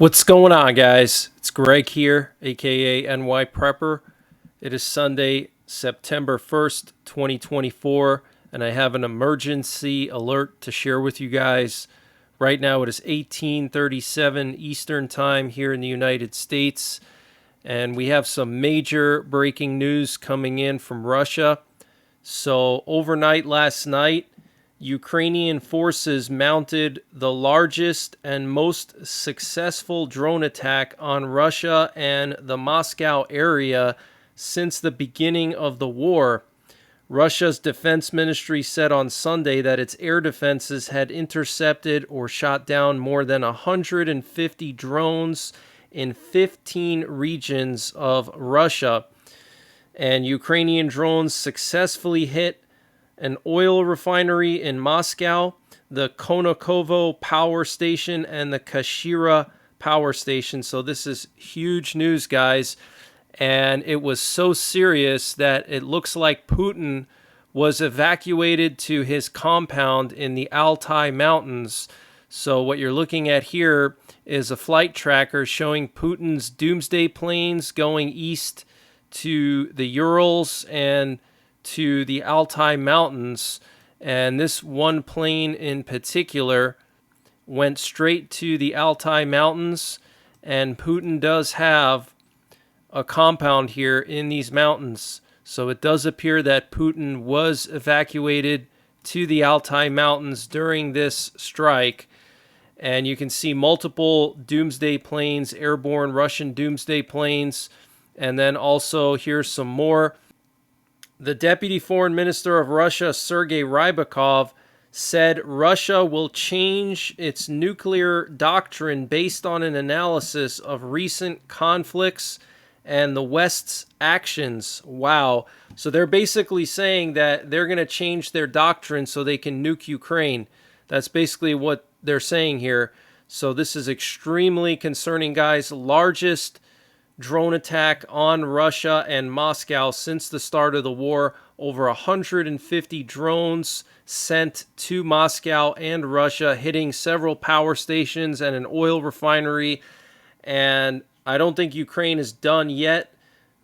What's going on, guys? It's Greg here, aka NYPrepper. It is Sunday, September 1st, 2024, and I have an emergency alert to share with you guys. Right now it is 18:37 Eastern Time here in the United States, and we have some major breaking news coming in from Russia. So, overnight last night, Ukrainian forces mounted the largest and most successful drone attack on Russia and the Moscow area since the beginning of the war. Russia's defense ministry said on Sunday that its air defenses had intercepted or shot down more than 150 drones in 15 regions of Russia. And Ukrainian drones successfully hit an oil refinery in Moscow, the Konakovo power station, and the Kashira power station. So this is huge news, guys. And it was so serious that it looks like Putin was evacuated to his compound in the Altai Mountains. So what you're looking at here is a flight tracker showing Putin's doomsday planes going east to the Urals and to the Altai Mountains, and this one plane in particular went straight to the Altai Mountains, and Putin does have a compound here in these mountains. So it does appear that Putin was evacuated to the Altai Mountains during this strike, and you can see multiple doomsday planes, airborne Russian doomsday planes, and then also here's some more. The Deputy Foreign Minister of Russia, Sergei Rybakov, said Russia will change its nuclear doctrine based on an analysis of recent conflicts and the West's actions. Wow. So they're basically saying that they're going to change their doctrine so they can nuke Ukraine. That's basically what they're saying here. So this is extremely concerning, guys. Largest drone attack on Russia and Moscow since the start of the war. Over 150 drones sent to Moscow and Russia, hitting several power stations and an oil refinery. And I don't think Ukraine is done yet.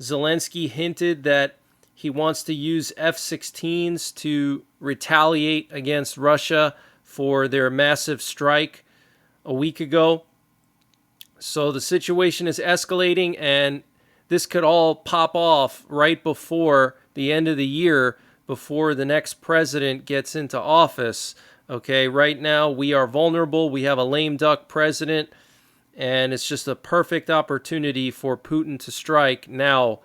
Zelensky hinted that he wants to use F-16s to retaliate against Russia for their massive strike a week ago. So the situation is escalating, and this could all pop off right before the end of the year, before the next president gets into office. Okay, right now we are vulnerable. We have a lame duck president, and it's just a perfect opportunity for Putin to strike now.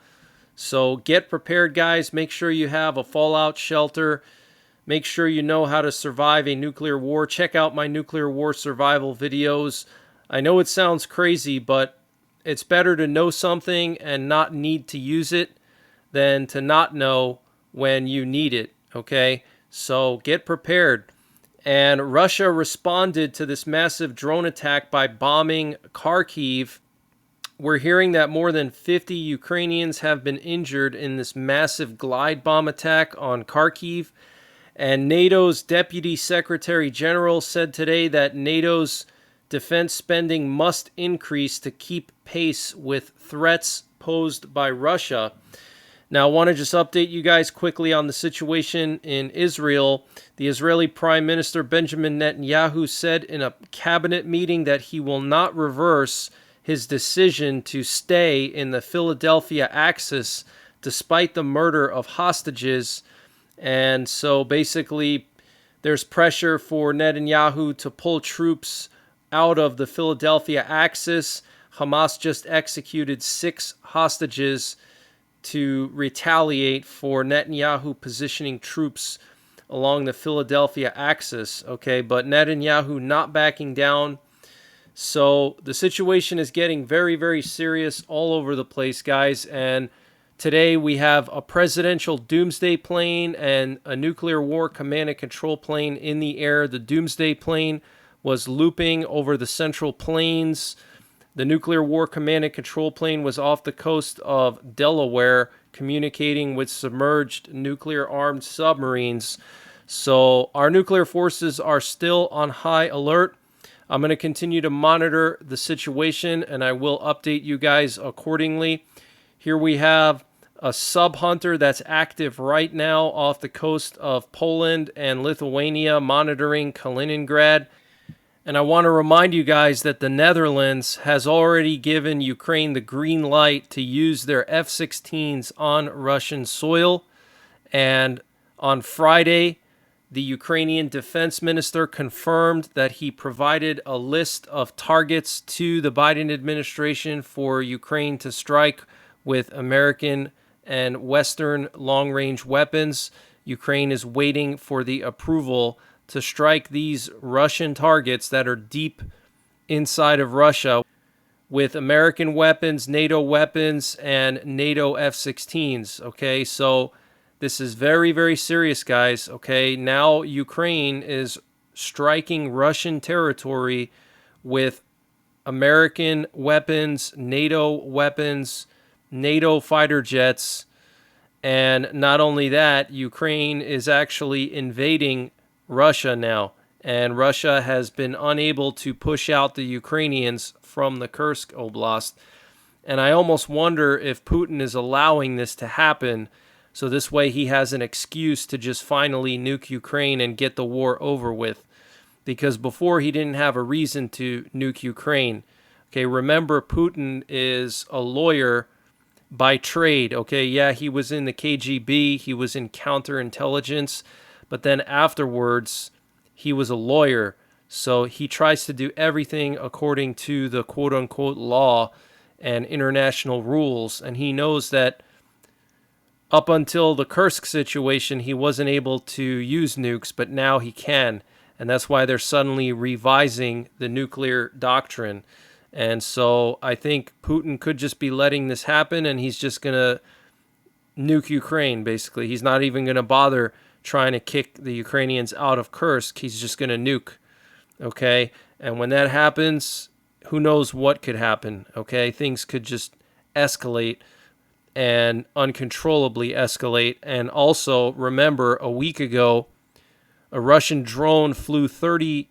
So get prepared, guys. Make sure you have a fallout shelter. Make sure you know how to survive a nuclear war. Check out my nuclear war survival videos. I know it sounds crazy, but it's better to know something and not need to use it than to not know when you need it, okay? So get prepared. And Russia responded to this massive drone attack by bombing Kharkiv. We're hearing that more than 50 Ukrainians have been injured in this massive glide bomb attack on Kharkiv. And NATO's Deputy Secretary General said today that NATO's defense spending must increase to keep pace with threats posed by Russia. Now, I want to just update you guys quickly on the situation in Israel. The Israeli Prime Minister Benjamin Netanyahu said in a cabinet meeting that he will not reverse his decision to stay in the Philadelphia Axis despite the murder of hostages. And so basically, there's pressure for Netanyahu to pull troops out of the Philadelphia Axis. Hamas just executed 6 hostages to retaliate for Netanyahu positioning troops along the Philadelphia Axis. Okay, but Netanyahu not backing down. So the situation is getting very, very serious all over the place, guys. And today we have a presidential doomsday plane and a nuclear war command and control plane in the air. The doomsday plane was looping over the Central Plains. The nuclear war command and control plane was off the coast of Delaware, communicating with submerged nuclear-armed submarines. So our nuclear forces are still on high alert. I'm going to continue to monitor the situation, and I will update you guys accordingly. Here we have a sub-hunter that's active right now off the coast of Poland and Lithuania, monitoring Kaliningrad. And I want to remind you guys that the Netherlands has already given Ukraine the green light to use their F-16s on Russian soil. And on Friday, the Ukrainian defense minister confirmed that he provided a list of targets to the Biden administration for Ukraine to strike with American and Western long-range weapons. Ukraine is waiting for the approval to strike these Russian targets that are deep inside of Russia with American weapons, NATO weapons, and NATO F-16s. Okay, so this is very, very serious, guys. Okay, now Ukraine is striking Russian territory with American weapons, NATO fighter jets, and not only that, Ukraine is actually invading Russia now, and Russia has been unable to push out the Ukrainians from the Kursk Oblast. And I almost wonder if Putin is allowing this to happen, so this way he has an excuse to just finally nuke Ukraine and get the war over with. Because before he didn't have a reason to nuke Ukraine. Okay, remember Putin is a lawyer by trade. Okay, yeah, he was in the KGB, he was in counterintelligence, but then afterwards, he was a lawyer. So he tries to do everything according to the quote-unquote law and international rules. And he knows that up until the Kursk situation, he wasn't able to use nukes, but now he can. And that's why they're suddenly revising the nuclear doctrine. And so I think Putin could just be letting this happen, and he's just going to nuke Ukraine, basically. He's not even going to bother trying to kick the Ukrainians out of Kursk. He's just going to nuke, okay? And when that happens, who knows what could happen, okay? Things could just escalate and uncontrollably escalate. And also, remember, a week ago, a Russian drone flew 30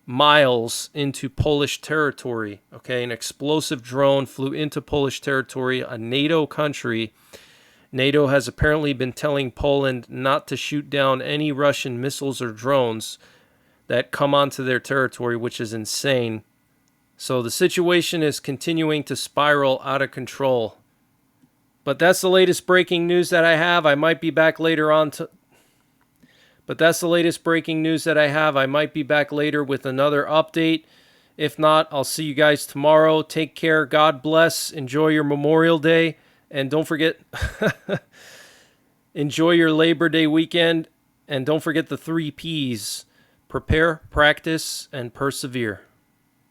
miles into Polish territory, okay? An explosive drone flew into Polish territory, a NATO country. NATO has apparently been telling Poland not to shoot down any Russian missiles or drones that come onto their territory, which is insane. So the situation is continuing to spiral out of control. But that's the latest breaking news that I have. I might be back later on But that's the latest breaking news that I have. I might be back later with another update. If not, I'll see you guys tomorrow. Take care. God bless. Enjoy your Memorial Day. And don't forget, enjoy your Labor Day weekend. And don't forget the 3 Ps. Prepare, practice, and persevere.